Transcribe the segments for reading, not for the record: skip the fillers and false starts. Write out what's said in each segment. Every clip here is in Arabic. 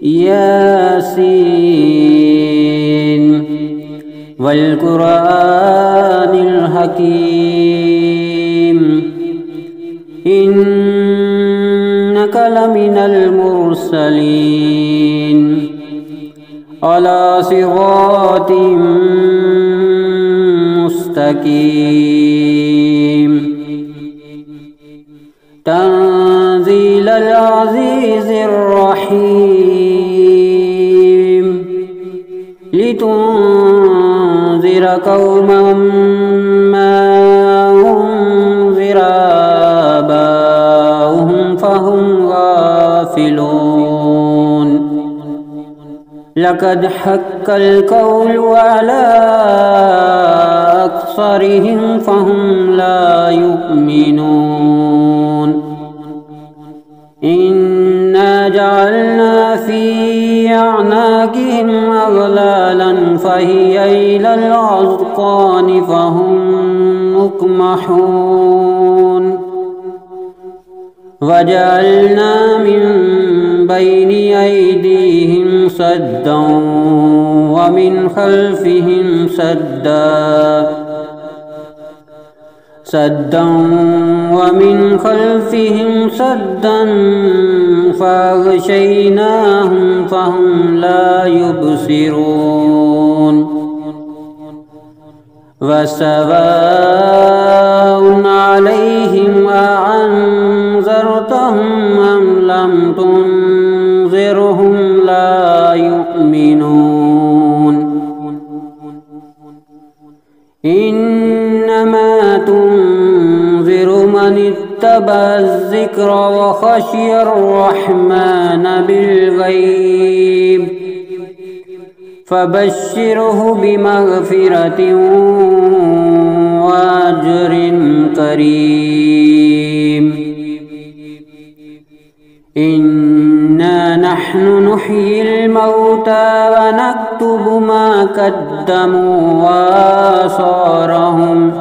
ياسين والقرآن الحكيم إنك لمن المرسلين على صراط مستقيم تنزيل العزيز الرحيم لتنذر قوما ما أنذر آباؤهم فهم غافلون لقد حق القول على أكثرهم فهم لا يؤمنون إنا جعلنا في أعناقهم أغلالا فهي إلى الأذقان فهم مقمحون وجعلنا من بين أيديهم سدا ومن خلفهم سدا ومن خلفهم سدا فأغشيناهم فهم لا يبصرون وسواء عليهم أأنذرتهم أم لم تنذرهم لا يؤمنون إنما تنذر من اتبع الذكر وخشي الرحمن بالغيب فبشره بمغفرة وأجر كريم إنا نحن نحيي الموتى ونكتب ما قدموا وآثارهم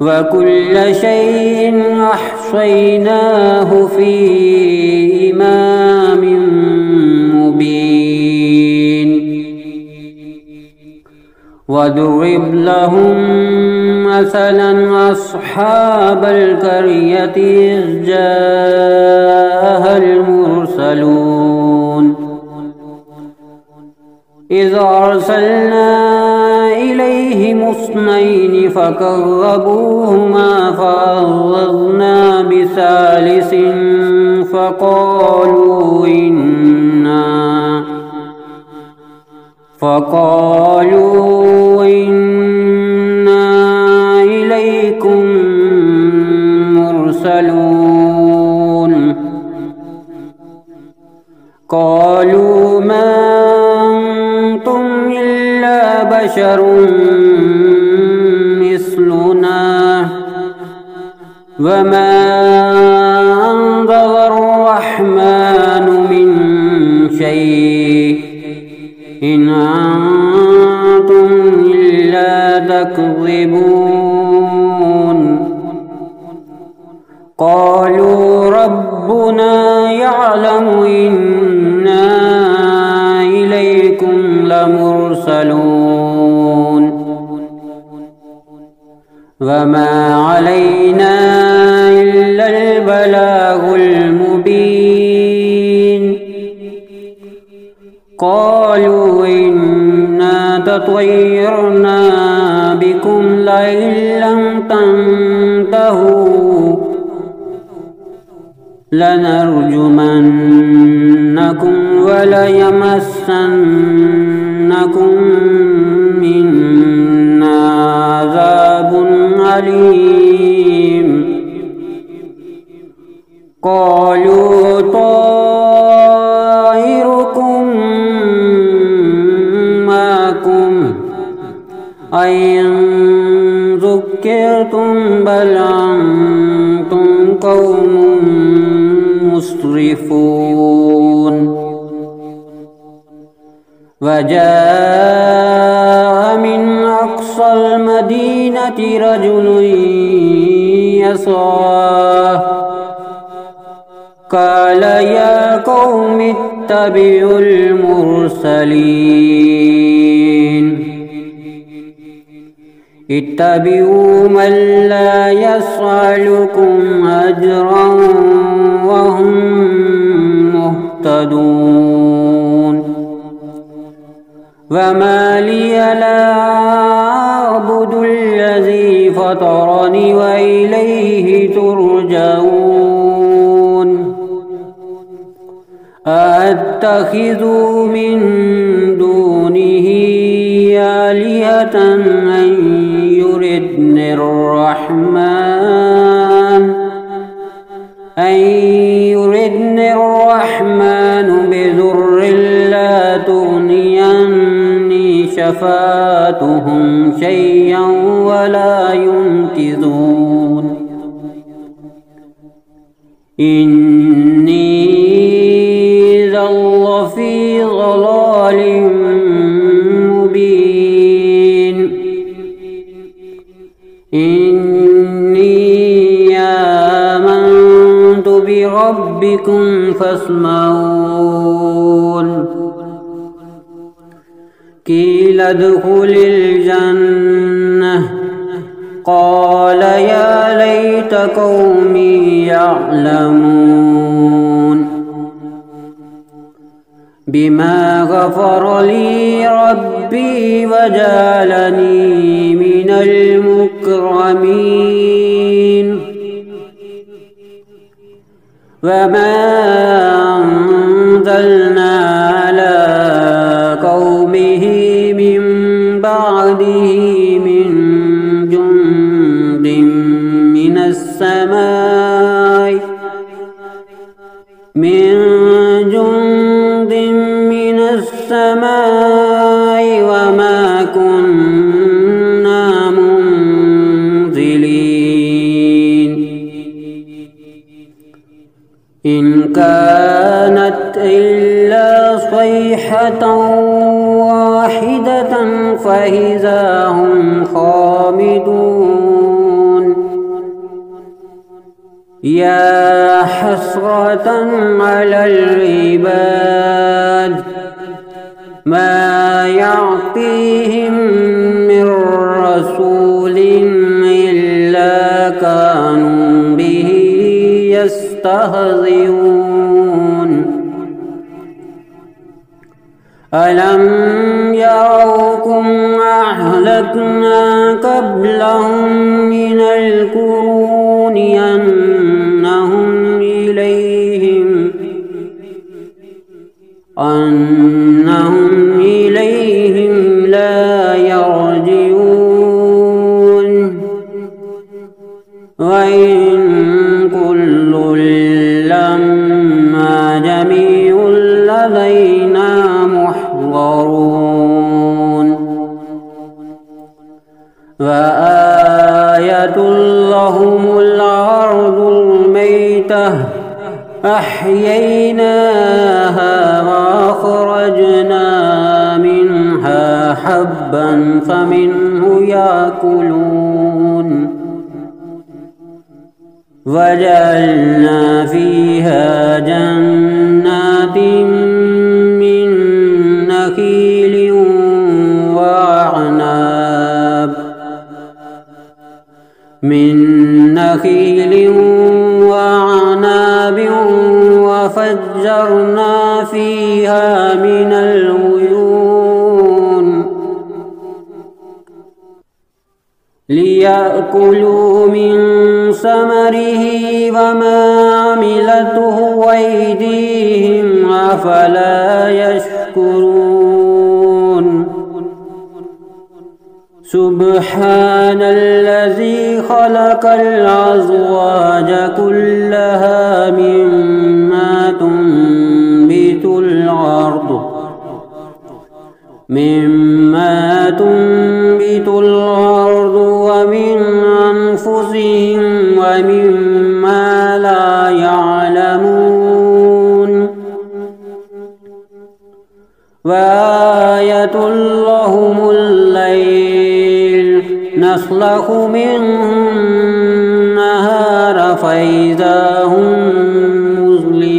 وكل شيء أحصيناه في إمام مبين واضرب لهم مثلا أصحاب القرية إذ جاءها المرسلون إذ أرسلنا إليهم اثنين فكذبوهما فعززنا بثالث فقالوا إنا إليكم مرسلون قالوا ما أنتم إلا بشر مثلنا وما أنزل الرحمن من شيء إن أنتم إلا تكذبون قالوا ربنا يعلم إنا إليكم لمرسلون وما علينا إلا البلاغ المبين قالوا إنا تطيرنا بكم لئن لم تنتهوا لنرجمنكم وليمسنكم منا عذاب أليم قالوا طائركم معكم أئن ذكرتم بل أنتم قوم مسرفون وجاء من أقصى المدينة رجل يسعى قال يا قوم اتبعوا المرسلين اتبعوا من لا يسألكم أجرا وهم مهتدون وما لي لا أعبد الذي فطرني وإليه ترجعون أأتخذ من دونه آلهة أن يردني الرحمن بضر لا تغني عني شفاعتهم شيئا ولا ينقذون إني إذا لفي ضلال مبين إني آمنت بربكم فاسمعون قيل ادخل الجنة قال يا ليت قومي يعلمون بما غفر لي ربي وجعلني من المكرمين وما أنزلنا على قومه من بعده من جند من السماء وما كنا منزلين إن كانت إلا صيحة واحدة فإذا هم خامدون يا حسرة على العباد ما يعطيهم من رسول إلا كانوا به يستهزئون ألم يروكم أهلكنا قبلهم من القرون أنهم إليهم لا يرجعون وإن كل لما جميع لدينا محضرون وآية لهم الأرض الميتة أحييناها وأخرجنا منها حبا فمنه يأكلون وجعلنا فيها جنات من نخيل وعناب وفجرنا فيها من العيون ليأكلوا من ثمره وما عملته أيديهم أفلا يشكرون سبحان الذي خلق الأزواج كلها مما تنبت الأرض ومن أنفسهم ومما لا يعلمون وآية لهم الليل نسلخ منه النهار فإذا هم مظلمون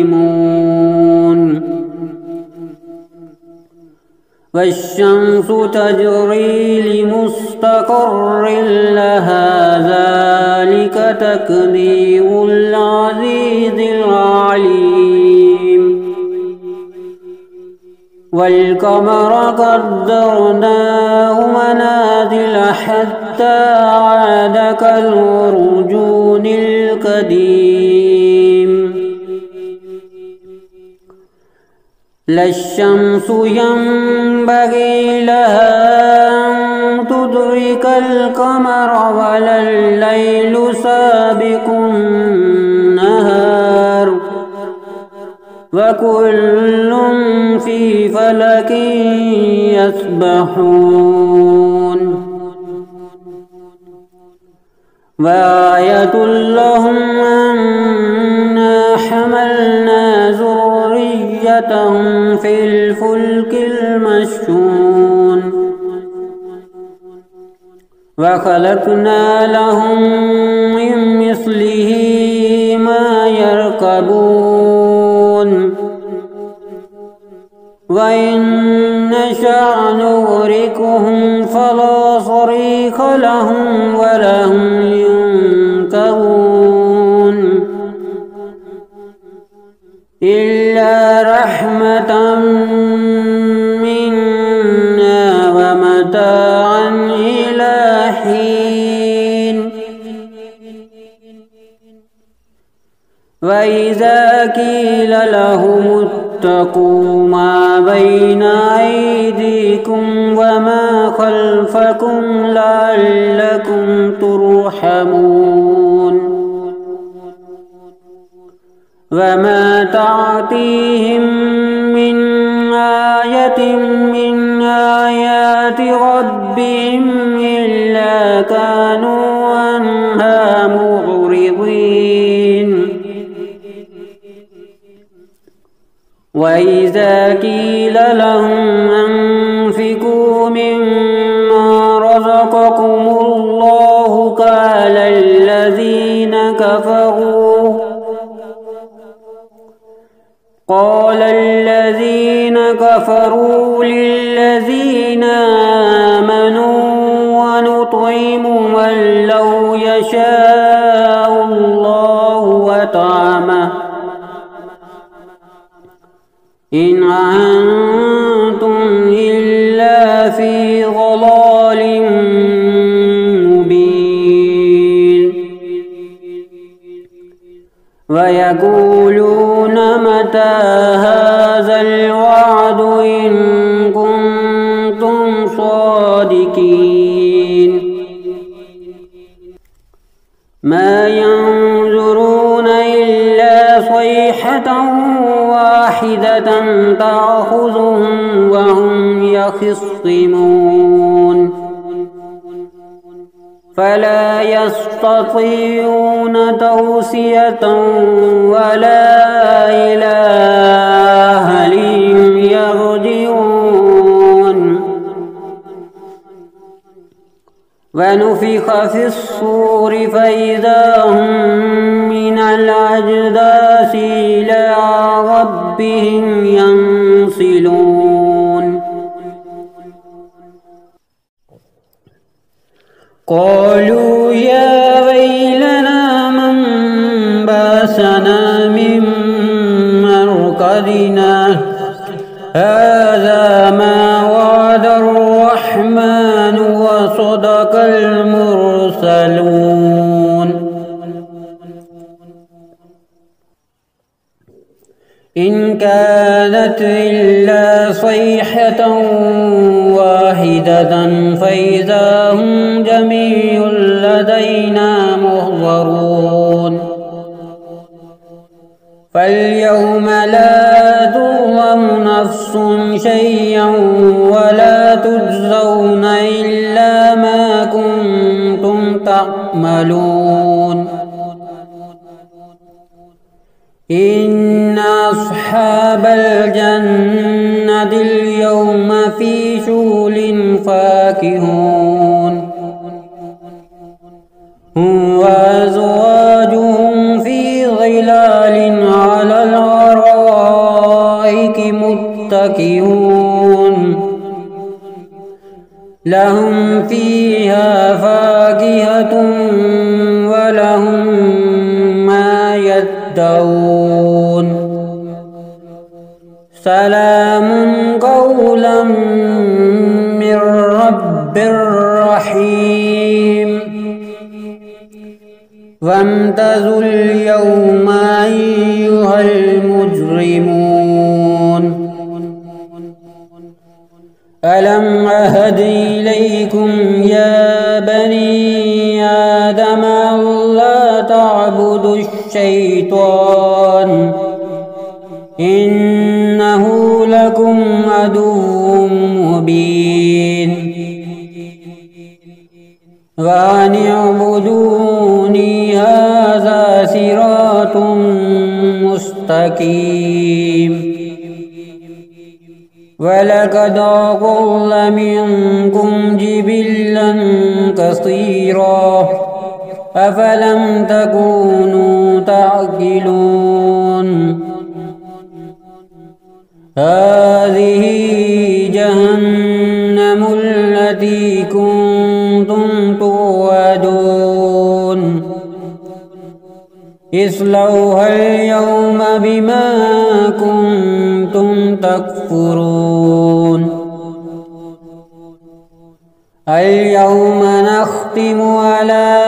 والشمس تجري لمستقر لها ذلك تقدير العزيز العليم والقمر قدرناه منازل حتى عاد كالعرجون القديم لا الشمس ينبغي لها أن تدرك القمر ولا الليل سابق النهار وكل في فلك يسبحون وآية لهم أنا حملنا ذريتهم في الفلك المشحون وخلقنا لهم من مثله ما يركبون وإن نشأ نغرقهم فلا صريخ لهم ولا هم ينقذون إلا رحمة منا ومتاعا إلى حين وإذا قيل لهم اتقوا ما بين أيديكم وما خلفكم لعلكم ترحمون وما تعطيهم من آية من آيات ربهم إلا كانوا عنها معرضين وإذا قيل لهم أنفقوا مما رزقكم الله قال الذين كفروا للذين آمنوا ونطعم من لو يشاء الله وطعمه إن أنتم إلا في ضلال مبين ويقولون متى هذا الوعد إن كنتم صادقين ما ينظرون إلا صيحة واحدة تأخذهم وهم يخصمون فلا يستطيعون توصية ولا إلى أهلهم يرجعون ونفخ في الصور فإذا هم من الأجداث إلى ربهم ينسلون قالوا يا ويلنا من بعثنا من مرقدنا هذا ما وعد الرحمن وصدق المرسلون إن كانت إلا صيحة واحدة فإذا هم جميع لدينا محضرون فاليوم لا تظلم نفس شيئا ولا تجزون إلا ما كنتم تعملون إن أصحاب الجنة اليوم في شغل فاكهون هم وأزواجهم في ظلال على الأرائك متكئون لهم فيها فاكهة ولهم ما يدعون سلام قولا من رب رحيم وامتازوا اليوم أيها المجرمون ألم أهد إليكم يا بني آدم ألا تعبدوا الشيطان إنه لكم عدو مبين وأن اعبدوني هذا صراط مستقيم ولقد أضل منكم جبلا كثيرا أفلم تكونوا تعقلون هذه جهنم التي كنتم توعدون اصلوها اليوم بما كنتم تكفرون اليوم نختم على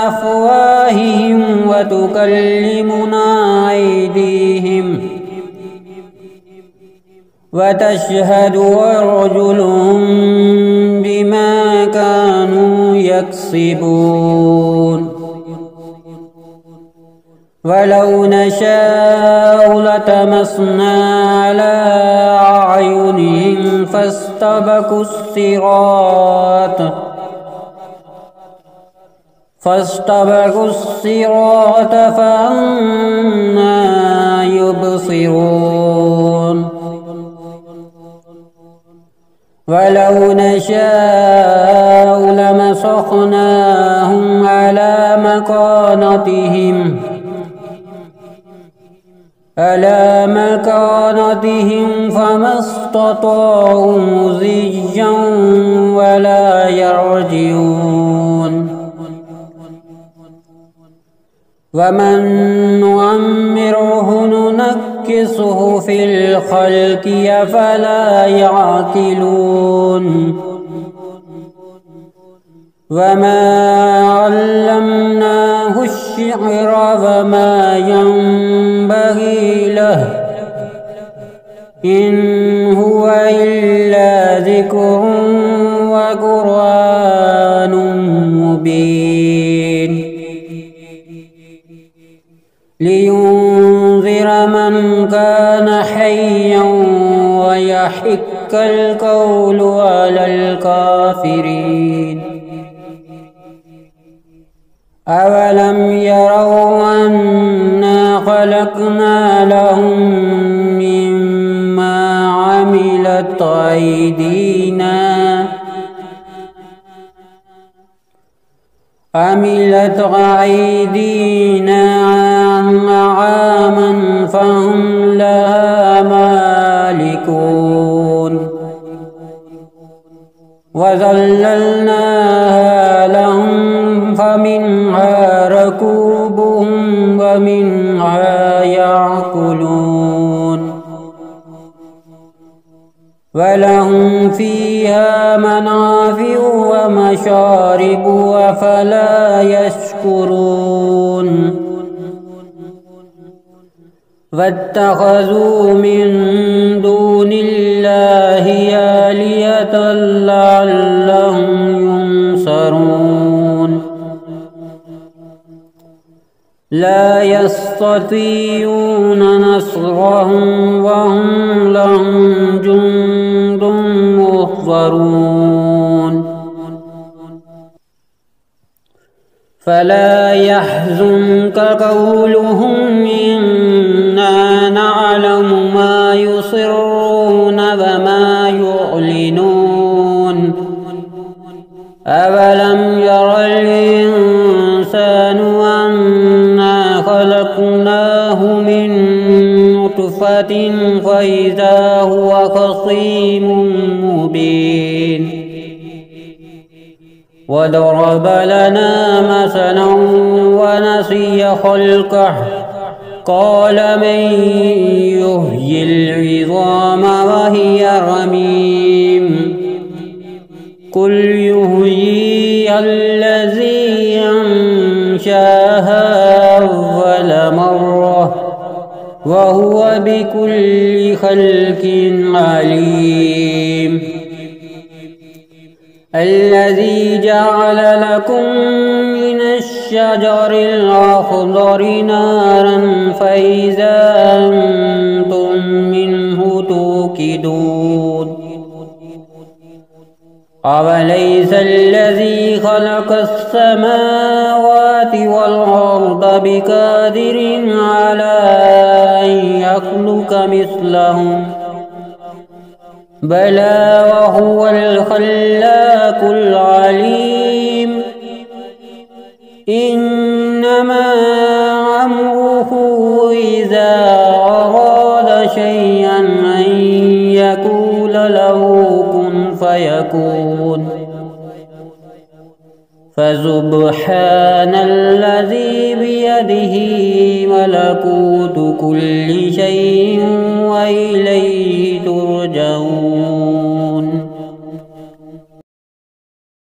أفواههم وتكلمنا أيديهم وتشهد أرجلهم بما كانوا يكسبون ولو نشاء لطمسنا على أعينهم فاستبقوا الصراط فأنى يبصرون ولو نشاء لمسخناهم على مكانتهم فما استطاعوا مضيا ولا يرجعون ومن نعمره ننكسه في الخلق أفلا يعقلون وما علمناه الشعر وما ينبغي له إن هو إلا ذكر وقرآن مبين لينذر من كان حيا ويحق القول على الكافرين أولم يروا أنا خلقنا لهم مما عملت أيدينا أنعاما فهم لها مالكون وذللناها لهم فمنها ركوبهم ومنها يأكلون ولهم فيها منافع ومشارب أفلا يشكرون واتخذوا من دون الله آلهة لعلهم ينصرون لا يستطيعون نصرهم وهم لهم جند محضرون فلا يحزنك قولهم إنا نعلم ما يصرون وما يعلنون أولم ير الإنسان أنا خلقناه من نطفة فإذا هو خصيم مبين وضرب لنا مثلا ونسي خلقه قال من يحيي العظام وهي رميم قل يحييها الذي أنشاها أول مرة وهو بكل خلق عليم الذي جعل لكم من الشجر الأخضر نارا فإذا أنتم منه توقدون أوليس الذي خلق السماوات والأرض بقادر على أن يخلق مثلهم بلى وهو الخلاق العليم إنما أمره إذا أراد شيئا أن يقول له كن فيكون فسبحان الذي بيده ملكوت كل شيء وإليه ترجعون